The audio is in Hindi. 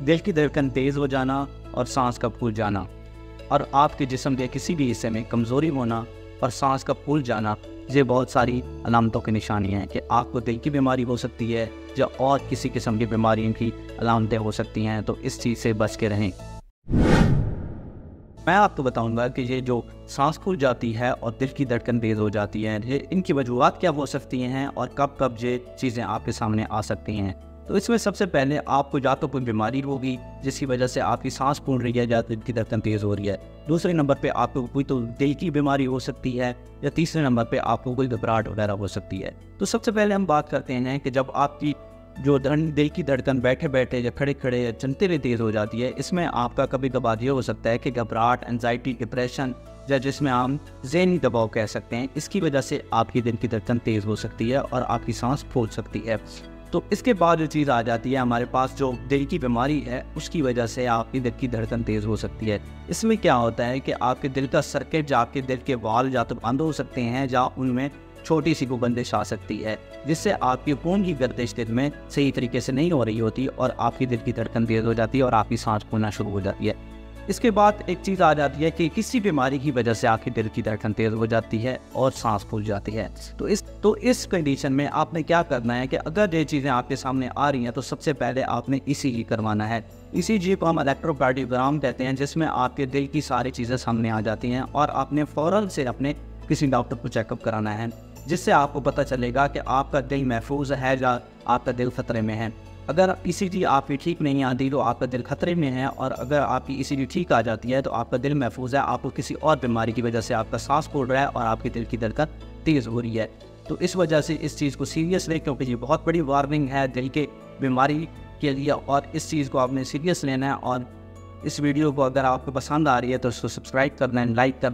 दिल की धड़कन तेज़ हो जाना और सांस का फूल जाना, और आपके जिस्म के किसी भी हिस्से में कमज़ोरी होना और सांस का फूल जाना, ये बहुत सारी अलामतों की निशानियाँ हैं कि आपको दिल की बीमारी हो सकती है या और किसी किस्म की बीमारियों की अलामतें हो सकती हैं। तो इस चीज़ से बच के रहें। मैं आपको बताऊंगा कि ये जो सांस फूल जाती है और दिल की धड़कन तेज़ हो जाती है, ये इनकी वजूहात क्या हो सकती हैं और कब कब ये चीज़ें आपके सामने आ सकती हैं। तो इसमें सबसे पहले आपको या तो कोई बीमारी होगी जिसकी वजह से आपकी सांस फूल रही है या दिल की धड़कन तेज़ हो रही है। दूसरे नंबर पे आपको कोई तो दिल की बीमारी हो सकती है, या तीसरे नंबर पे आपको कोई घबराहट वगैरह हो सकती है। तो सबसे पहले हम बात करते हैं कि जब आपकी जो दिल की धड़कन बैठे बैठे या खड़े खड़े या चलते हुए तेज़ हो जाती है, इसमें आपका कभी कभार ये हो सकता है कि घबराहट, एंजाइटी, डिप्रेशन, या जिसमें हम ज़हनी दबाव कह सकते हैं, इसकी वजह से आपकी दिल की धड़कन तेज़ हो सकती है और आपकी सांस फूल सकती है। तो इसके बाद जो चीज़ आ जाती है हमारे पास, जो दिल की बीमारी है, उसकी वजह से आपकी दिल की धड़कन तेज़ हो सकती है। इसमें क्या होता है कि आपके दिल का सर्किट या आपके दिल के वाल्व या तो बंद हो सकते हैं या उनमें छोटी सी बंदिश आ सकती है, जिससे आपकी खून की गर्दिश दिल में सही तरीके से नहीं हो रही होती और आपकी दिल की धड़कन तेज़ हो जाती है और आपकी सांस फूलना शुरू हो जाती है। इसके बाद एक चीज़ आ जाती है कि किसी बीमारी की वजह से आपकी दिल की धड़कन तेज़ हो जाती है और सांस फूल जाती है। तो इस कंडीशन में आपने क्या करना है कि अगर ये चीज़ें आपके सामने आ रही हैं तो सबसे पहले आपने ईसीजी करवाना है। ईसीजी को हम इलेक्ट्रोकार्डियोग्राम कहते हैं, जिसमें आपके दिल की सारी चीज़ें सामने आ जाती हैं और आपने फ़ौरन से अपने किसी डॉक्टर को चेकअप कराना है, जिससे आपको पता चलेगा कि आपका दिल महफूज है या आपका दिल खतरे में है। अगर ईसीजी आपकी ठीक नहीं आती तो आपका दिल खतरे में है, और अगर आपकी ईसीजी ठीक आ जाती है तो आपका दिल महफूज है, आपको किसी और बीमारी की वजह से आपका सांस फूल रहा है और आपके दिल की धड़कन तेज़ हो रही है। तो इस वजह से इस चीज़ को सीरियस लें, क्योंकि ये बहुत बड़ी वार्निंग है दिल के बीमारी के लिए, और इस चीज़ को आपने सीरियस लेना है। और इस वीडियो को अगर आपको पसंद आ रही है तो उसको सब्सक्राइब करना है, लाइक करना।